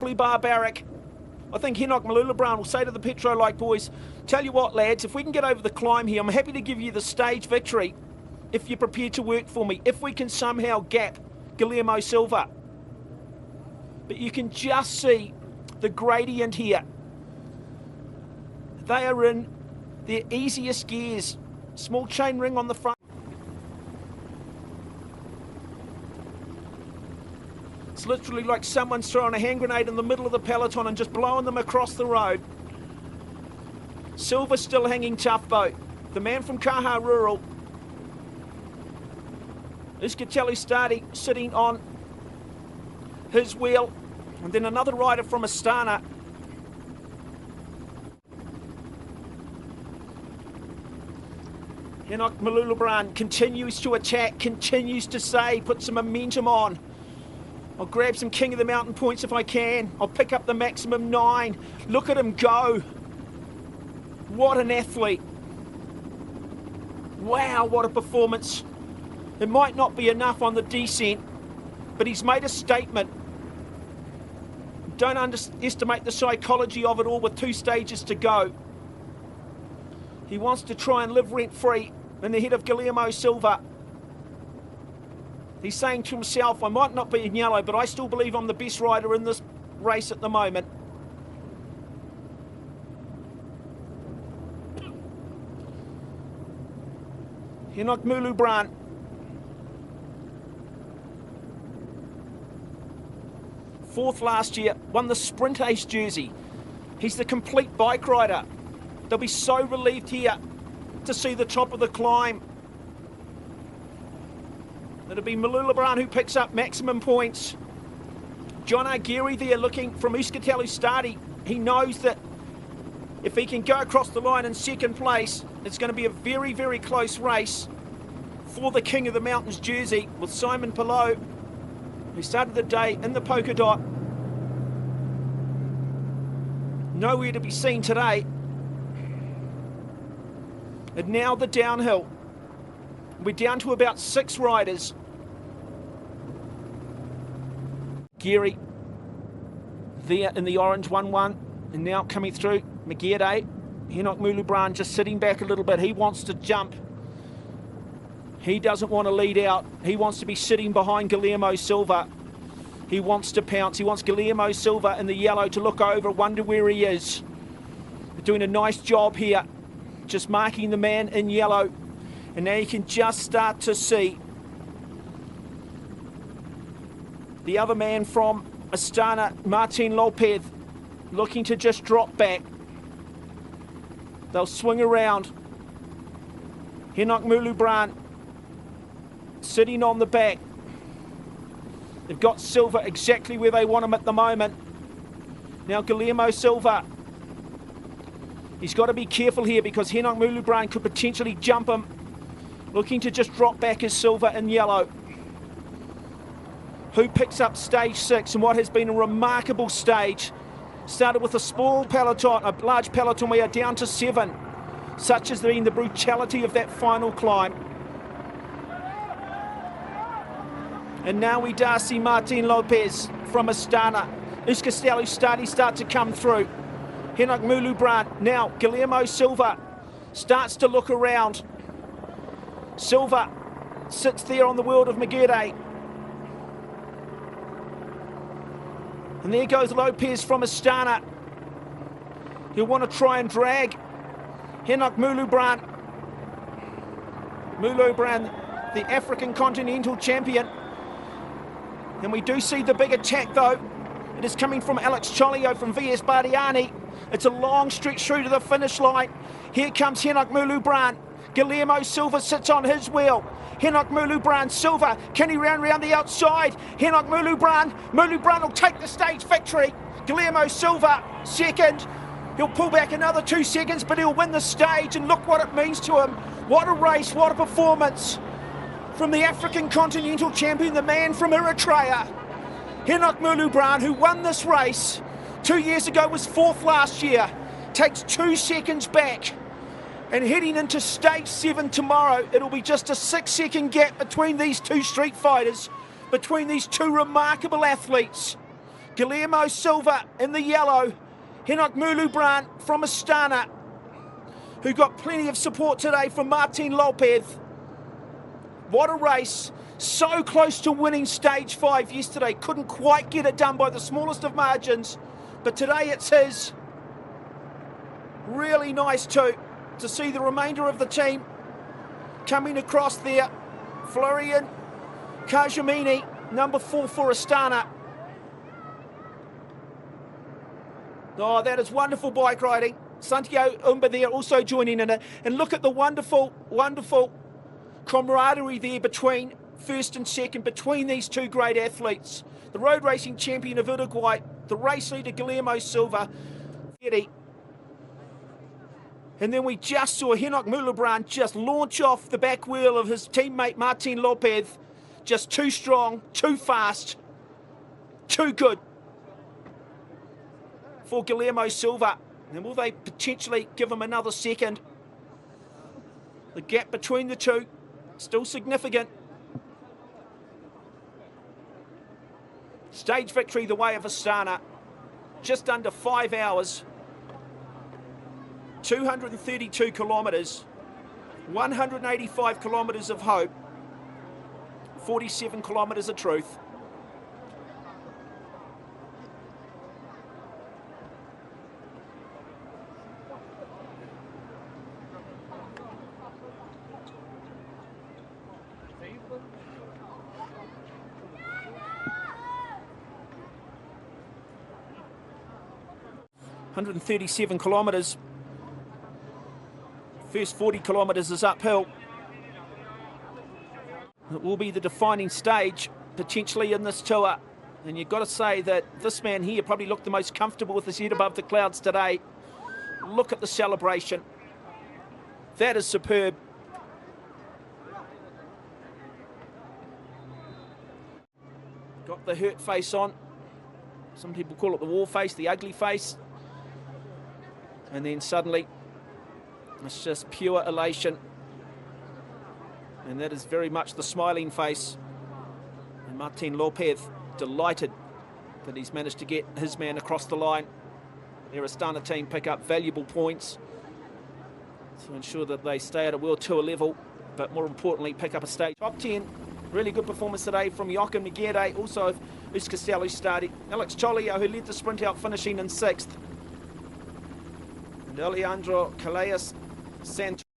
barbaric. I think HENOK MULUEBRHAN will say to the Petro like boys, tell you what lads, if we can get over the climb here, I'm happy to give you the stage victory if you're prepared to work for me, if we can somehow gap Guillermo Silva. But you can just see the gradient here. They are in their easiest gears. Small chain ring on the front. It's literally like someone's throwing a hand grenade in the middle of the peloton and just blowing them across the road. Silva still hanging tough though. The man from Kaha Rural. Uskatelli sitting on his wheel. And then another rider from Astana. HENOK MULUEBRHAN continues to attack, continues to say, put some momentum on. I'll grab some King of the Mountain points if I can. I'll pick up the maximum 9. Look at him go. What an athlete. Wow, what a performance. It might not be enough on the descent, but he's made a statement. Don't underestimate the psychology of it all with 2 stages to go. He wants to try and live rent-free in the head of Guillermo Silva. He's saying to himself, I might not be in yellow, but I still believe I'm the best rider in this race at the moment. HENOK MULUEBRHAN. Fourth last year, won the Sprint Ace jersey. He's the complete bike rider. They'll be so relieved here to see the top of the climb. It'll be MULUEBRHAN who picks up maximum points. John Argiri there looking from Uskatelli. He knows that if he can go across the line in second place, it's going to be a very, very close race for the King of the Mountains jersey with Simon Pilot, who started the day in the polka dot. Nowhere to be seen today. And now the downhill. We're down to about 6 riders. Geary there in the orange 1-1, and now coming through Magere. HENOK MULUEBRHAN just sitting back a little bit. He wants to jump. He doesn't want to lead out. He wants to be sitting behind Guillermo Silva. He wants to pounce. He wants Guillermo Silva in the yellow to look over, wonder where he is. They're doing a nice job here, just marking the man in yellow. And now you can just start to see the other man from Astana, Martin Lopez, looking to just drop back. They'll swing around. HENOK MULUEBRHAN sitting on the back. They've got Silva exactly where they want him at the moment. Now Guillermo Silva. He's got to be careful here because HENOK MULUEBRHAN could potentially jump him. Looking to just drop back his Silva in yellow. Who picks up stage 6 and what has been a remarkable stage. Started with a small peloton, a large peloton. We are down to 7. Such has been the brutality of that final climb. And now we see Martin Lopez from Astana. Uskatelli start to come through. HENOK MULUEBRHAN. Now Guillermo Silva starts to look around. Silva sits there on the world of Magere. And there goes Lopez from Astana. He'll want to try and drag HENOK MULUEBRHAN. MULUEBRHAN, the African Continental Champion. And we do see the big attack though. It is coming from Alex Cholio from VS Bardiani. It's a long stretch through to the finish line. Here comes HENOK MULUEBRHAN. Guillermo Silva sits on his wheel. HENOK MULUEBRHAN, Silva, can he round the outside? HENOK MULUEBRHAN, MULUEBRHAN will take the stage victory. Guillermo Silva, second. He'll pull back another 2 seconds, but he'll win the stage, and look what it means to him. What a race, what a performance from the African Continental Champion, the man from Eritrea. HENOK MULUEBRHAN, who won this race 2 years ago, was 4th last year, takes 2 seconds back. And heading into stage 7 tomorrow, it'll be just a 6-second gap between these 2 street fighters, between these 2 remarkable athletes. Guillermo Silva in the yellow. HENOK MULUEBRHAN from Astana, who got plenty of support today from Martin Lopez. What a race. So close to winning stage 5 yesterday. Couldn't quite get it done by the smallest of margins. But today it's his. Really nice too to see the remainder of the team coming across there. Florian Kajamini, number 4 for Astana. Oh, that is wonderful bike riding. Santiago Umba there also joining in it. And look at the wonderful, wonderful camaraderie there between first and second, between these two great athletes. The road racing champion of Uruguay, the race leader Guillermo Silva. And then we just saw HENOK MULUEBRHAN just launch off the back wheel of his teammate Martin Lopez. Just too strong, too fast, too good for Guillermo Silva. And will they potentially give him another second? The gap between the two, still significant. Stage victory the way of Astana. Just under 5 hours. 232 kilometres. 185 kilometres of hope. 47 kilometres of truth. .137 kilometres. First 40 kilometres is uphill. It will be the defining stage potentially in this tour. And you've got to say that this man here probably looked the most comfortable with his head above the clouds today. Look at the celebration. That is superb. Got the hurt face on. Some people call it the war face, the ugly face. And then suddenly, it's just pure elation. And that is very much the smiling face. And Martin Lopez, delighted that he's managed to get his man across the line. Their Astana team pick up valuable points to ensure that they stay at a World Tour level, but more importantly, pick up a stage. Top 10, really good performance today from Joachim Nigere, also Euskaltel, who started. Alex Cholio, who led the sprint out, finishing in 6th. And Alejandro Callejas Santos.